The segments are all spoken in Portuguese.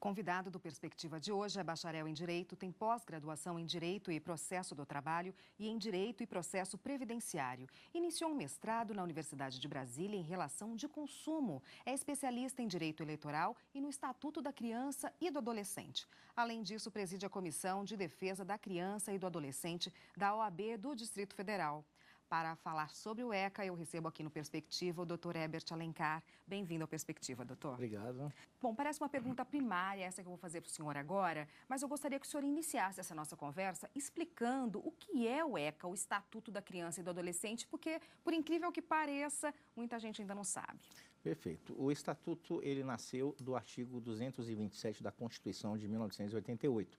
Convidado do Perspectiva de hoje é bacharel em Direito, tem pós-graduação em Direito e Processo do Trabalho e em Direito e Processo Previdenciário. Iniciou um mestrado na Universidade de Brasília em Relação de Consumo. É especialista em Direito Eleitoral e no Estatuto da Criança e do Adolescente. Além disso, preside a Comissão de Defesa da Criança e do Adolescente da OAB do Distrito Federal. Para falar sobre o ECA, eu recebo aqui no Perspectiva o Dr. Herbert Alencar. Bem-vindo ao Perspectiva, doutor. Obrigado. Bom, parece uma pergunta primária, essa que eu vou fazer para o senhor agora, mas eu gostaria que o senhor iniciasse essa nossa conversa explicando o que é o ECA, o Estatuto da Criança e do Adolescente, porque, por incrível que pareça, muita gente ainda não sabe. Perfeito. O Estatuto, ele nasceu do artigo 227 da Constituição de 1988,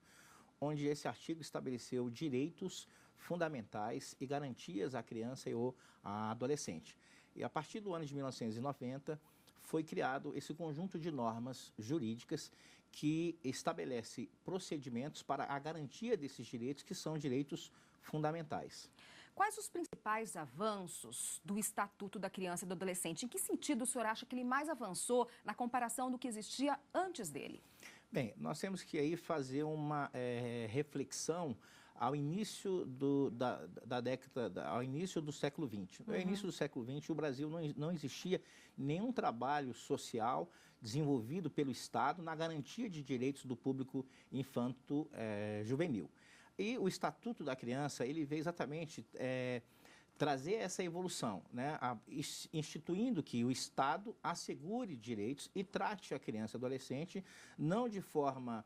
onde esse artigo estabeleceu direitos fundamentais e garantias à criança e ao adolescente. E a partir do ano de 1990, foi criado esse conjunto de normas jurídicas que estabelece procedimentos para a garantia desses direitos, que são direitos fundamentais. Quais os principais avanços do Estatuto da Criança e do Adolescente? Em que sentido o senhor acha que ele mais avançou na comparação do que existia antes dele? Bem, nós temos que aí fazer uma reflexão ao início ao início do século XX. No início do século XX, o Brasil não existia nenhum trabalho social desenvolvido pelo Estado na garantia de direitos do público infanto-juvenil. E o Estatuto da Criança, ele veio exatamente trazer essa evolução, né? Instituindo que o Estado assegure direitos e trate a criança e adolescente não de forma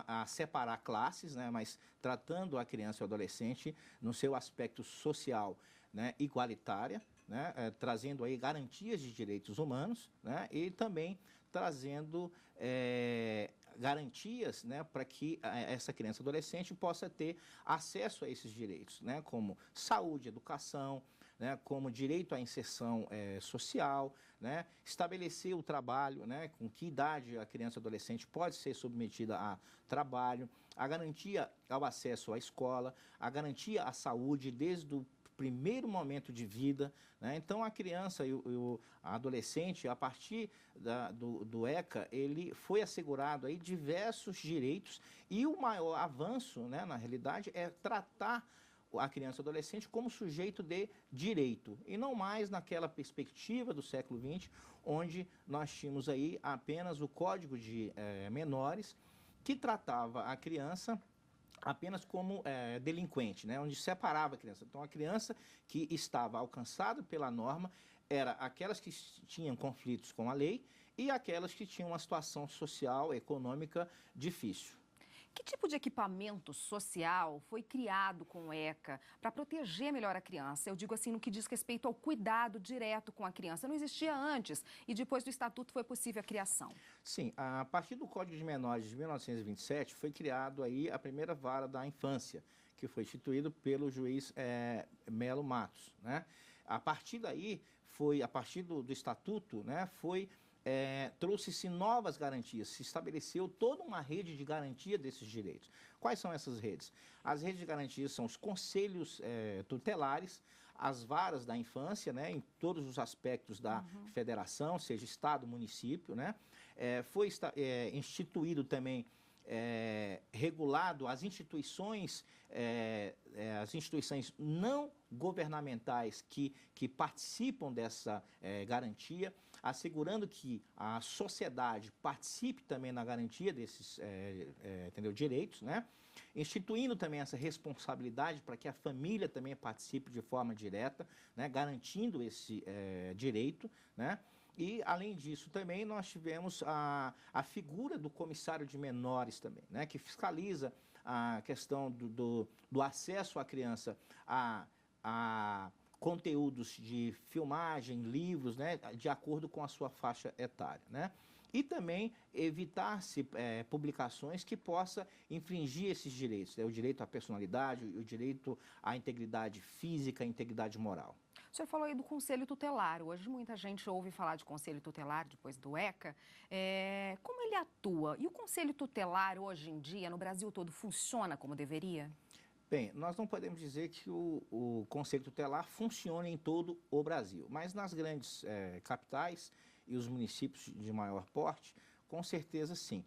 a separar classes, né, mas tratando a criança e o adolescente no seu aspecto social, né, igualitária, né, trazendo aí garantias de direitos humanos, né, e também trazendo garantias, né, para que essa criança e adolescente possa ter acesso a esses direitos, né, como saúde, educação, né, como direito à inserção social, né, estabelecer o trabalho, né, com que idade a criança e adolescente pode ser submetida a trabalho, a garantia ao acesso à escola, a garantia à saúde desde o primeiro momento de vida, né? Então a criança e o adolescente, a partir do ECA, ele foi assegurado aí diversos direitos e o maior avanço, né, na realidade, é tratar a criança e o adolescente como sujeito de direito, e não mais naquela perspectiva do século XX, onde nós tínhamos aí apenas o Código de Menores, que tratava a criança apenas como delinquente, né, onde separava a criança. Então, a criança que estava alcançada pela norma era aquelas que tinham conflitos com a lei e aquelas que tinham uma situação social, econômica difícil. Que tipo de equipamento social foi criado com o ECA para proteger melhor a criança? Eu digo assim, no que diz respeito ao cuidado direto com a criança. Não existia antes e depois do Estatuto foi possível a criação. Sim, a partir do Código de Menores de 1927 foi criado aí a primeira vara da infância, que foi instituído pelo juiz Melo Matos, né? A partir daí, a partir do Estatuto, né, trouxe-se novas garantias, se estabeleceu toda uma rede de garantia desses direitos. Quais são essas redes? As redes de garantia são os conselhos tutelares, as varas da infância, né, em todos os aspectos da federação, seja Estado, município, né? Foi instituído também, regulado as instituições não governamentais que participam dessa garantia, assegurando que a sociedade participe também na garantia desses direitos, né? Instituindo também essa responsabilidade para que a família também participe de forma direta, né? Garantindo esse direito, né? E, além disso, também nós tivemos a figura do comissário de menores também, né, que fiscaliza a questão do acesso à criança a conteúdos de filmagem, livros, né, de acordo com a sua faixa etária, né? E também evitar-se publicações que possam infringir esses direitos, né? O direito à personalidade, o direito à integridade física, à integridade moral. O senhor falou aí do Conselho Tutelar. Hoje muita gente ouve falar de Conselho Tutelar depois do ECA. Como ele atua? E o Conselho Tutelar hoje em dia, no Brasil todo, funciona como deveria? Bem, nós não podemos dizer que o Conselho Tutelar funcione em todo o Brasil, mas nas grandes capitais e os municípios de maior porte, Com certeza, sim.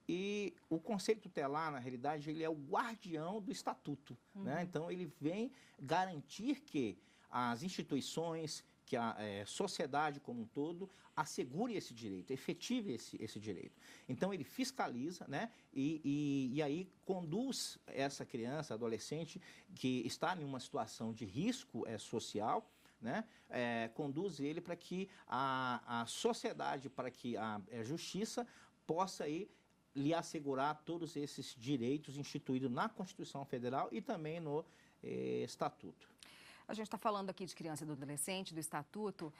E o Conselho Tutelar, na realidade, ele é o guardião do estatuto, né? Então, ele vem garantir que as instituições, que a sociedade como um todo, assegure esse direito, efetive esse direito. Então, ele fiscaliza, né? E aí conduz essa criança, adolescente, que está em uma situação de risco social, né? Conduz ele para que a sociedade, para que a justiça possa aí lhe assegurar todos esses direitos instituídos na Constituição Federal e também no Estatuto. A gente está falando aqui de criança e do adolescente, do Estatuto,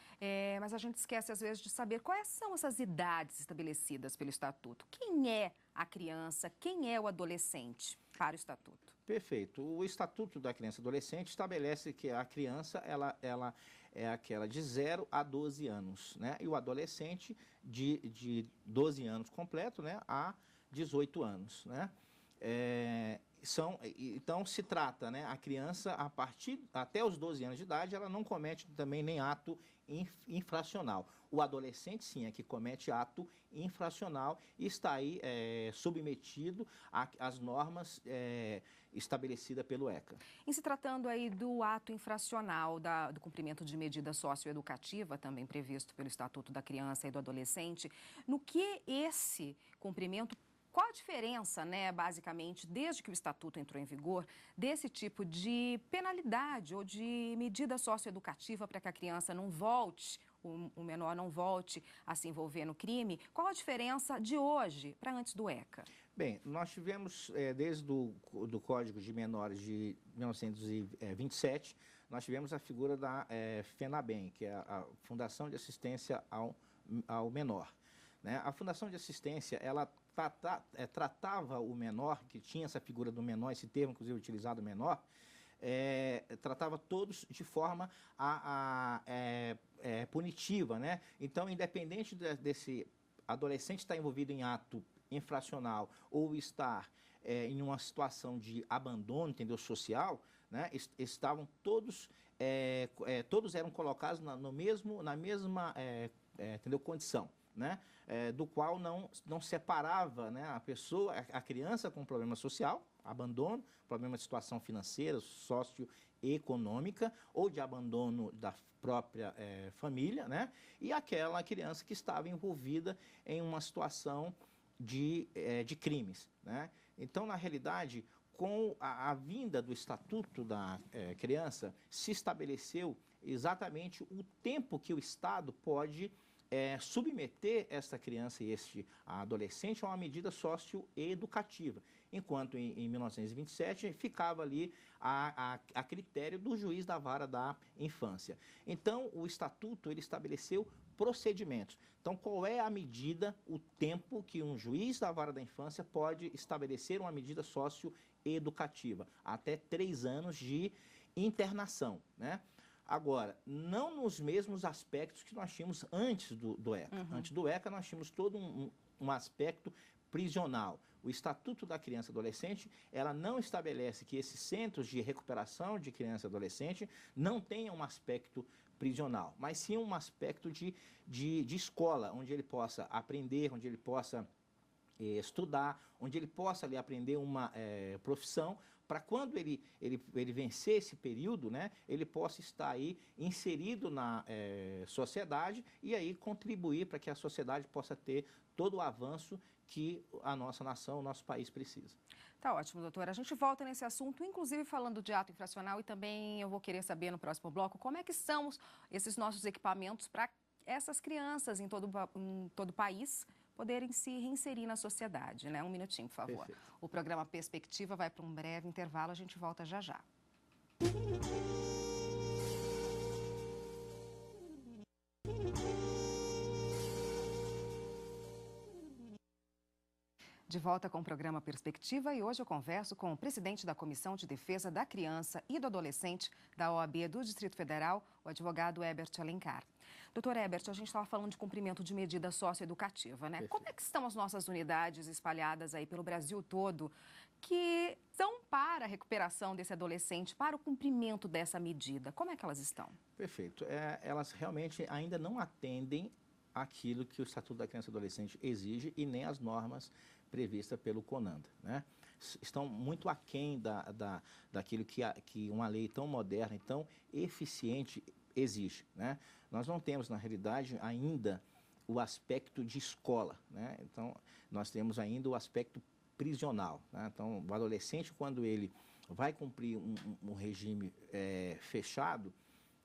mas a gente esquece às vezes de saber quais são essas idades estabelecidas pelo Estatuto. Quem é a criança, quem é o adolescente para o Estatuto? Perfeito. O Estatuto da Criança e Adolescente estabelece que a criança ela é aquela de 0 a 12 anos, né? E o adolescente de 12 anos completo, né, a 18 anos, né? Então, se trata, né, a criança, até os 12 anos de idade, ela não comete também nem ato infracional. O adolescente, sim, é que comete ato infracional e está aí submetido às normas estabelecidas pelo ECA. Em se tratando aí do ato infracional, do cumprimento de medida socioeducativa, também previsto pelo Estatuto da Criança e do Adolescente, no que esse cumprimento, qual a diferença, né, basicamente, desde que o Estatuto entrou em vigor, desse tipo de penalidade ou de medida socioeducativa para que a criança não volte, o menor não volte a se envolver no crime? Qual a diferença de hoje para antes do ECA? Bem, nós tivemos, desde do Código de Menores de 1927, nós tivemos a figura da FENABEM, que é a Fundação de Assistência ao Menor, né? A Fundação de Assistência, ela tratava o menor, que tinha essa figura do menor, esse termo, inclusive, utilizado, menor, tratava todos de forma punitiva, né? Então, independente desse adolescente estar envolvido em ato infracional ou estar em uma situação de abandono, entendeu, social, né? Estavam todos, todos eram colocados na mesma entendeu, condição, né? Do qual não separava, né, a pessoa, a criança com problema social, abandono, problema de situação financeira, socioeconômica ou de abandono da própria família, né? E aquela criança que estava envolvida em uma situação de crimes, né? Então, na realidade, com a vinda do Estatuto da Criança, se estabeleceu exatamente o tempo que o Estado pode submeter essa criança e este adolescente a uma medida socioeducativa, enquanto em 1927 ficava ali a critério do juiz da vara da infância. Então, o Estatuto ele estabeleceu procedimentos. Então, qual é a medida, o tempo que um juiz da vara da infância pode estabelecer uma medida socioeducativa? Até 3 anos de internação, né? Agora, não nos mesmos aspectos que nós tínhamos antes do ECA. Antes do ECA, nós tínhamos todo um aspecto prisional. O Estatuto da Criança e Adolescente, ela não estabelece que esses centros de recuperação de criança e adolescente não tenham um aspecto prisional, mas sim um aspecto de escola, onde ele possa aprender, onde ele possa estudar, onde ele possa ali aprender uma profissão, para quando ele vencer esse período, né, ele possa estar aí inserido na sociedade e aí contribuir para que a sociedade possa ter todo o avanço que a nossa nação, o nosso país precisa. Tá ótimo, doutora. A gente volta nesse assunto, inclusive falando de ato infracional, e também eu vou querer saber no próximo bloco como é que são esses nossos equipamentos para essas crianças em todo o país poderem se reinserir na sociedade, né? Um minutinho, por favor. Perfeito. O programa Perspectiva vai para um breve intervalo, a gente volta já já. De volta com o programa Perspectiva e hoje eu converso com o presidente da Comissão de Defesa da Criança e do Adolescente da OAB do Distrito Federal, o advogado Herbert Alencar. Doutor Herbert, a gente estava falando de cumprimento de medida socioeducativa, né? Perfeito. Como é que estão as nossas unidades espalhadas aí pelo Brasil todo que são para a recuperação desse adolescente, para o cumprimento dessa medida? Como é que elas estão? Perfeito. Elas realmente ainda não atendem aquilo que o Estatuto da Criança e do Adolescente exige e nem as normas previstas pelo CONANDA, né? Estão muito aquém daquilo que uma lei tão moderna e tão eficiente exige, né? Nós não temos, na realidade, ainda o aspecto de escola, né? Então, nós temos ainda o aspecto prisional, né? Então, o adolescente, quando ele vai cumprir um regime fechado,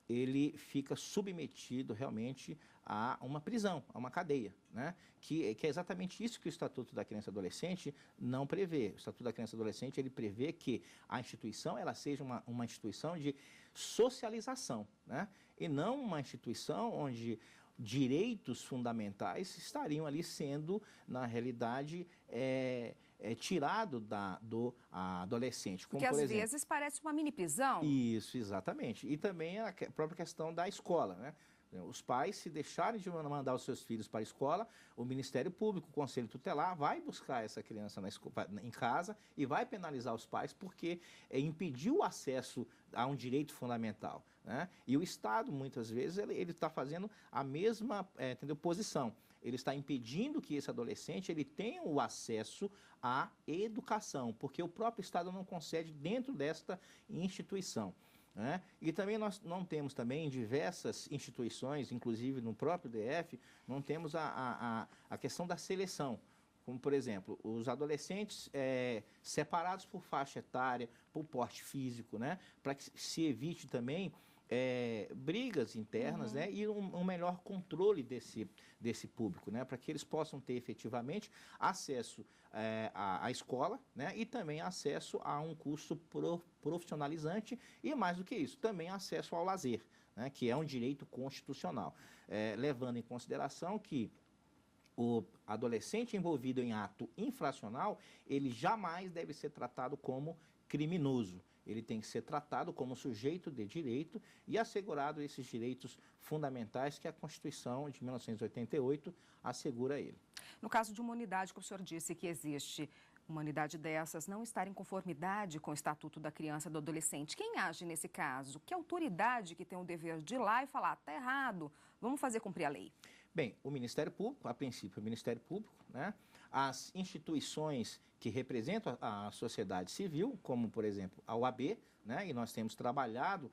ele fica submetido realmente a uma prisão, a uma cadeia, né? Que é exatamente isso que o Estatuto da Criança e Adolescente não prevê. O Estatuto da Criança e Adolescente, ele prevê que a instituição ela seja uma instituição de socialização, né? E não uma instituição onde direitos fundamentais estariam ali sendo, na realidade, tirado do adolescente. Como, porque, por exemplo, vezes, parece uma mini prisão. Isso, exatamente. E também a própria questão da escola, né? Os pais, se deixarem de mandar os seus filhos para a escola, o Ministério Público, o Conselho Tutelar, vai buscar essa criança em casa e vai penalizar os pais porque impediu o acesso a um direito fundamental, né? E o Estado, muitas vezes, ele está fazendo a mesma posição. Ele está impedindo que esse adolescente ele tenha o acesso à educação, porque o próprio Estado não concede dentro desta instituição, né? E também nós não temos também em diversas instituições, inclusive no próprio DF, não temos a questão da seleção. Como, por exemplo, os adolescentes separados por faixa etária, por porte físico, né? Para que se evite também brigas internas, né? E um melhor controle desse público, né? Para que eles possam ter efetivamente acesso à escola, né? E também acesso a um curso profissionalizante e, mais do que isso, também acesso ao lazer, né? Que é um direito constitucional, levando em consideração que o adolescente envolvido em ato infracional, ele jamais deve ser tratado como criminoso. Ele tem que ser tratado como sujeito de direito e assegurado esses direitos fundamentais que a Constituição de 1988 assegura a ele. No caso de uma unidade que o senhor disse que existe, uma unidade dessas não estar em conformidade com o Estatuto da Criança e do Adolescente, quem age nesse caso? Que autoridade que tem o dever de ir lá e falar, está errado, vamos fazer cumprir a lei? Bem, o Ministério Público, a princípio o Ministério Público, né? As instituições que representam a sociedade civil, como, por exemplo, a OAB, né? E nós temos trabalhado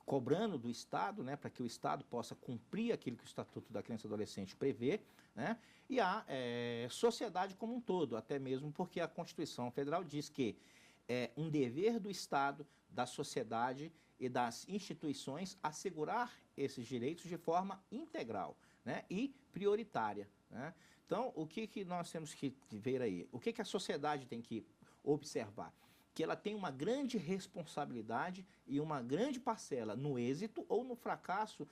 cobrando do Estado, né? Para que o Estado possa cumprir aquilo que o Estatuto da Criança e Adolescente prevê, né? E a sociedade como um todo, até mesmo porque a Constituição Federal diz que é um dever do Estado, da sociedade e das instituições assegurar esses direitos de forma integral, né? E prioritária, né? Então, o que nós temos que ver aí? O que a sociedade tem que observar? Que ela tem uma grande responsabilidade e uma grande parcela no êxito ou no fracasso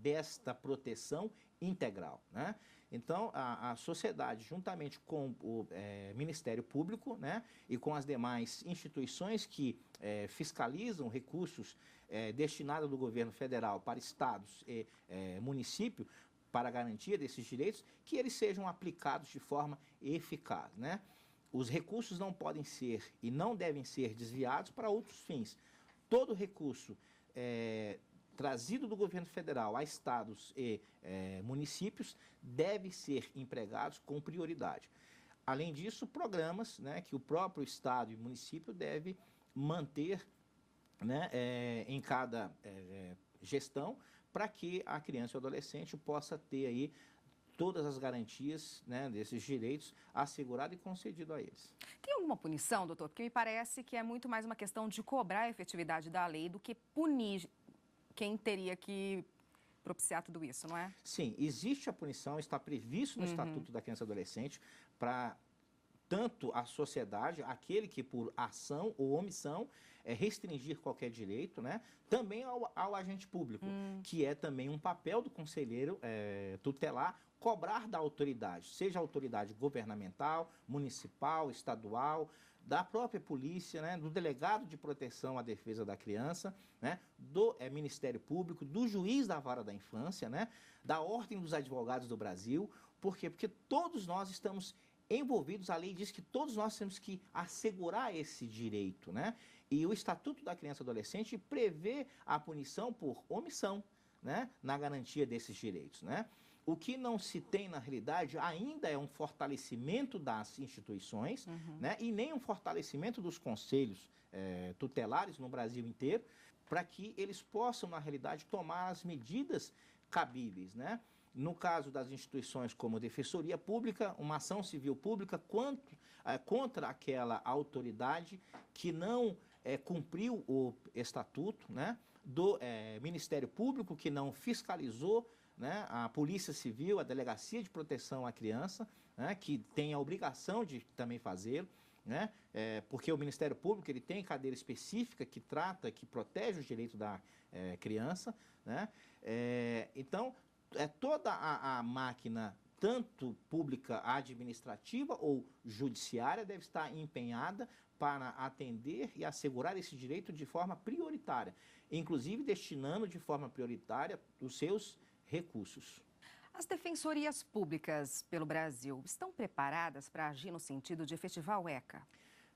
desta proteção integral, né? Então, a sociedade, juntamente com o Ministério Público, né, e com as demais instituições que fiscalizam recursos destinados do governo federal para estados e municípios, para a garantia desses direitos, que eles sejam aplicados de forma eficaz, né? Os recursos não podem ser e não devem ser desviados para outros fins. Todo recurso trazido do governo federal a estados e municípios deve ser empregados com prioridade. Além disso, programas, né, que o próprio estado e município deve manter, né, em cada gestão, para que a criança e o adolescente possa ter aí todas as garantias, né, desses direitos assegurado e concedido a eles. Tem alguma punição, doutor? Porque me parece que é muito mais uma questão de cobrar a efetividade da lei do que punir quem teria que propiciar tudo isso, não é? Sim, existe a punição, está previsto no Estatuto da Criança e Adolescente para tanto a sociedade, aquele que por ação ou omissão restringir qualquer direito, né? Também ao agente público, que é também um papel do conselheiro tutelar, cobrar da autoridade, seja a autoridade governamental, municipal, estadual, da própria polícia, né, do delegado de proteção à defesa da criança, né, do Ministério Público, do juiz da vara da infância, né, da Ordem dos Advogados do Brasil. Por quê? Porque todos nós estamos envolvidos, a lei diz que todos nós temos que assegurar esse direito, né? E o Estatuto da Criança e Adolescente prevê a punição por omissão, né, na garantia desses direitos, né? O que não se tem, na realidade, ainda é um fortalecimento das instituições, né, e nem um fortalecimento dos conselhos tutelares no Brasil inteiro, para que eles possam, na realidade, tomar as medidas cabíveis, né? No caso das instituições como a Defensoria Pública, uma ação civil pública contra aquela autoridade que não cumpriu o estatuto, né, do Ministério Público, que não fiscalizou, né, a Polícia Civil, a Delegacia de Proteção à Criança, né, que tem a obrigação de também fazê-lo, né, porque o Ministério Público ele tem cadeira específica que trata, que protege os direitos da criança, né, então toda a máquina, tanto pública, administrativa ou judiciária, deve estar empenhada para atender e assegurar esse direito de forma prioritária, inclusive destinando de forma prioritária os seus recursos. As defensorias públicas pelo Brasil estão preparadas para agir no sentido de efetivar o ECA?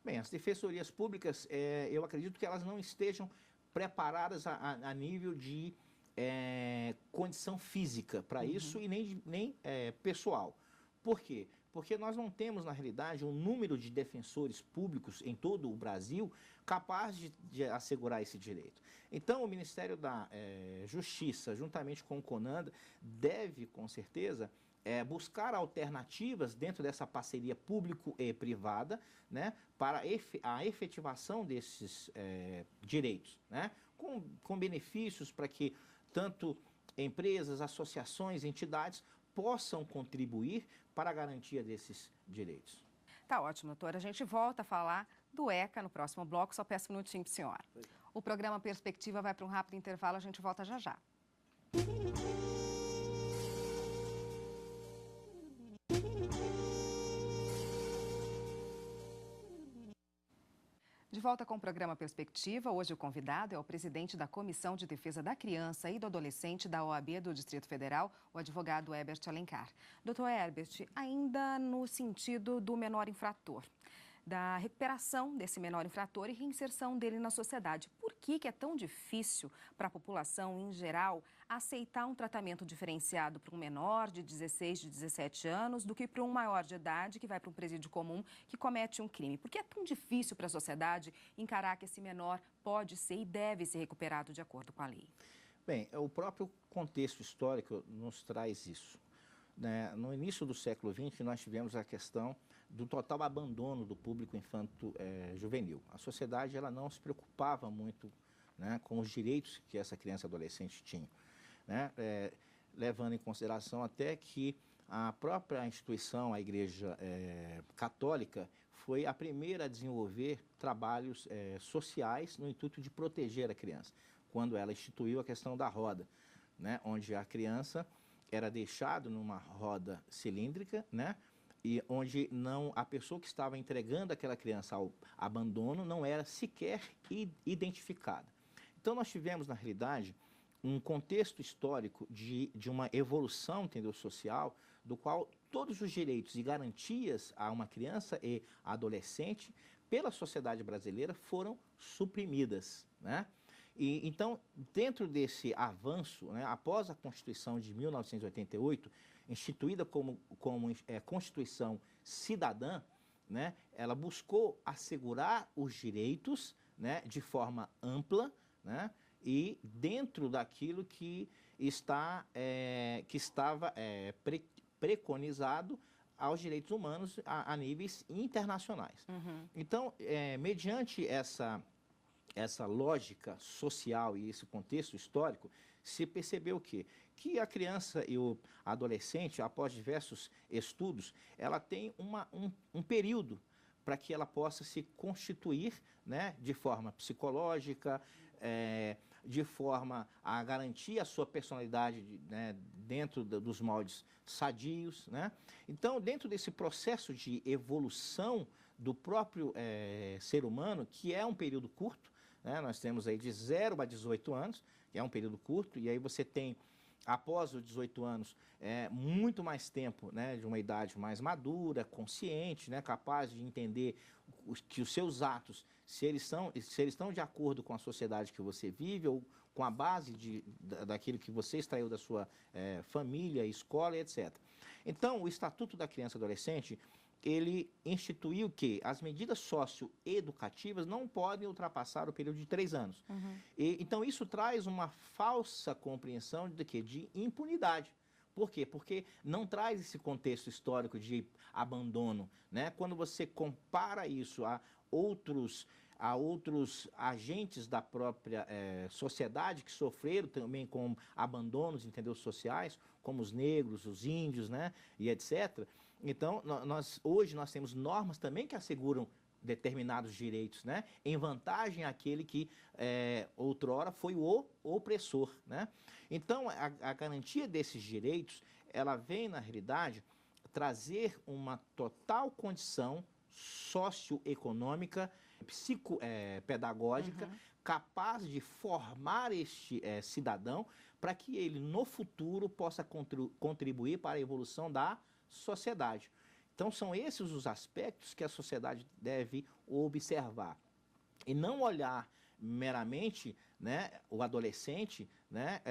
Bem, as defensorias públicas, eu acredito que elas não estejam preparadas a nível de condição física para isso e nem pessoal. Por quê? Porque nós não temos, na realidade, um número de defensores públicos em todo o Brasil capaz de assegurar esse direito. Então, o Ministério da Justiça, juntamente com o CONANDA, deve, com certeza, buscar alternativas dentro dessa parceria público e privada, né, para a efetivação desses direitos, né, com benefícios para que tanto empresas, associações, entidades possam contribuir para a garantia desses direitos. Tá ótimo, doutora. A gente volta a falar do ECA no próximo bloco. Só peço um minutinho para a senhora. O programa Perspectiva vai para um rápido intervalo. A gente volta já já. De volta com o programa Perspectiva, hoje o convidado é o presidente da Comissão de Defesa da Criança e do Adolescente da OAB do Distrito Federal, o advogado Herbert Alencar. Doutor Herbert, ainda no sentido do menor infrator, da recuperação desse menor infrator e reinserção dele na sociedade. Por que é tão difícil para a população em geral aceitar um tratamento diferenciado para um menor de 16, de 17 anos do que para um maior de idade que vai para um presídio comum que comete um crime? Por que é tão difícil para a sociedade encarar que esse menor pode ser e deve ser recuperado de acordo com a lei? Bem, o próprio contexto histórico nos traz isso, né? No início do século XX, nós tivemos a questão do total abandono do público infanto-juvenil. A sociedade ela não se preocupava muito, né, com os direitos que essa criança e adolescente tinha, né, levando em consideração até que a própria instituição, a Igreja Católica, foi a primeira a desenvolver trabalhos sociais no intuito de proteger a criança, quando ela instituiu a questão da roda, né, onde a criança era deixada numa roda cilíndrica, né, e onde a pessoa que estava entregando aquela criança ao abandono não era sequer identificada. Então nós tivemos, na realidade, um contexto histórico de uma evolução, entendeu, social, do qual todos os direitos e garantias a uma criança e adolescente pela sociedade brasileira foram suprimidas, né? E, então, dentro desse avanço, né, após a Constituição de 1988, instituída como Constituição Cidadã, né, ela buscou assegurar os direitos, né, de forma ampla, né, e dentro daquilo que estava preconizado aos direitos humanos a níveis internacionais. Então, mediante essa lógica social e esse contexto histórico, se percebeu que a criança e o adolescente, após diversos estudos, ela tem um período para que ela possa se constituir, né, de forma psicológica, de forma a garantir a sua personalidade, né, dentro dos moldes sadios, né? Então, dentro desse processo de evolução do próprio ser humano, que é um período curto, né, nós temos aí de 0 a 18 anos, que é um período curto, e aí você tem, após os 18 anos, muito mais tempo, né, de uma idade mais madura, consciente, né, capaz de entender que os seus atos, se eles estão de acordo com a sociedade que você vive ou com a base daquilo que você extraiu da sua família, escola, etc. Então, o Estatuto da Criança e Adolescente, ele instituiu que as medidas socioeducativas não podem ultrapassar o período de 3 anos. Então, isso traz uma falsa compreensão de quê? De impunidade. Por quê? Porque não traz esse contexto histórico de abandono, né? Quando você compara isso a outros agentes da própria sociedade que sofreram também com abandonos, entendeu, sociais, como os negros, os índios, né, e etc. Então, hoje nós temos normas também que asseguram determinados direitos, né, em vantagem àquele que outrora foi o opressor, né? Então, a garantia desses direitos, ela vem, na realidade, trazer uma total condição socioeconômica, psicopedagógica, capaz de formar este cidadão para que ele, no futuro, possa contribuir para a evolução da sociedade. Então, são esses os aspectos que a sociedade deve observar. E não olhar meramente, né, o adolescente, né,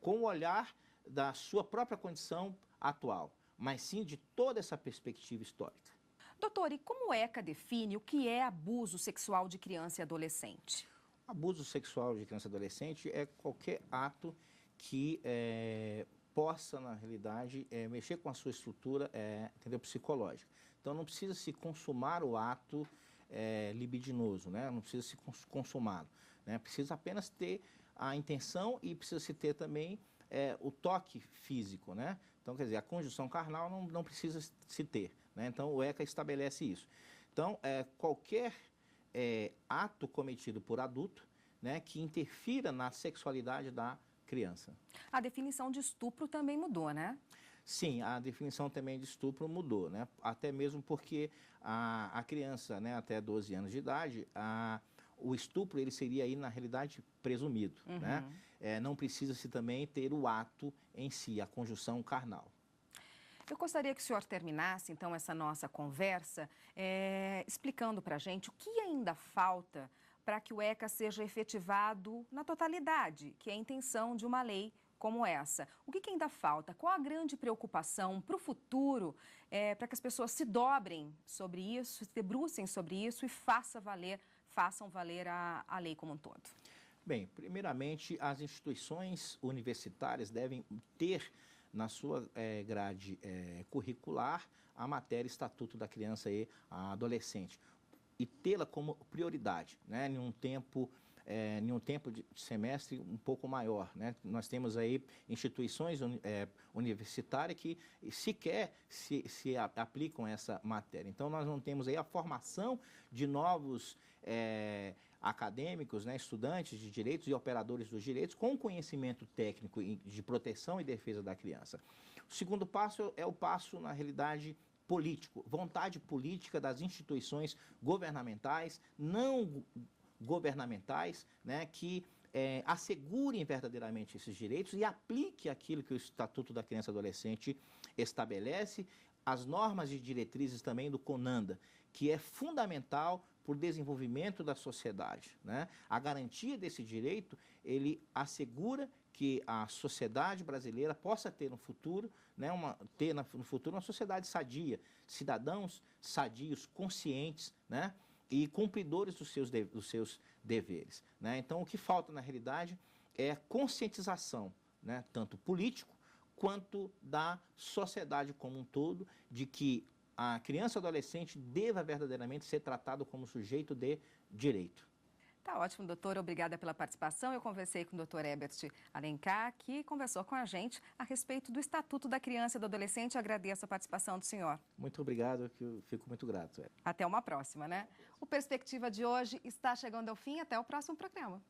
com o olhar da sua própria condição atual, mas sim de toda essa perspectiva histórica. Doutor, e como o ECA define o que é abuso sexual de criança e adolescente? Abuso sexual de criança e adolescente é qualquer ato que possa, na realidade, mexer com a sua estrutura entendeu, psicológica. Então, não precisa se consumar o ato libidinoso, né? Não precisa se consumá-lo, né? Precisa apenas ter a intenção e precisa se ter também o toque físico, né? Então, quer dizer, a conjunção carnal não precisa se ter, né? Então, o ECA estabelece isso. Então, qualquer ato cometido por adulto, né, que interfira na sexualidade da criança. A definição de estupro também mudou, né? Sim, a definição também de estupro mudou, né? Até mesmo porque a criança, né, até 12 anos de idade, o estupro ele seria aí, na realidade, presumido, né? Não precisa-se também ter o ato em si, a conjunção carnal. Eu gostaria que o senhor terminasse, então, essa nossa conversa explicando para a gente o que ainda falta para que o ECA seja efetivado na totalidade, que é a intenção de uma lei como essa. O que ainda falta? Qual a grande preocupação para o futuro, para que as pessoas se dobrem sobre isso, se debrucem sobre isso e façam valer a lei como um todo? Bem, primeiramente, as instituições universitárias devem ter na sua grade curricular a matéria Estatuto da Criança e Adolescente e tê-la como prioridade, né, em um tempo de semestre um pouco maior, né? Nós temos aí instituições universitárias que sequer se aplicam essa matéria. Então, nós não temos aí a formação de novos acadêmicos, né, estudantes de direitos e operadores dos direitos com conhecimento técnico de proteção e defesa da criança. O segundo passo é o passo, na realidade, político, vontade política das instituições governamentais, não governamentais, né, que assegurem verdadeiramente esses direitos e aplique aquilo que o Estatuto da Criança e Adolescente estabelece, as normas e diretrizes também do CONANDA, que é fundamental para o desenvolvimento da sociedade, né? A garantia desse direito, ele assegura que a sociedade brasileira possa ter no futuro, né, no futuro uma sociedade sadia, cidadãos sadios, conscientes, né, e cumpridores dos seus deveres, né? Então, o que falta, na realidade, é conscientização, né, tanto político quanto da sociedade como um todo, de que a criança e adolescente deva verdadeiramente ser tratado como sujeito de direito. Tá ótimo, doutor. Obrigada pela participação. Eu conversei com o doutor Herbert Alencar, que conversou com a gente a respeito do Estatuto da Criança e do Adolescente. Agradeço a participação do senhor. Muito obrigado, que eu fico muito grato. Até uma próxima, né? O Perspectiva de hoje está chegando ao fim. Até o próximo programa.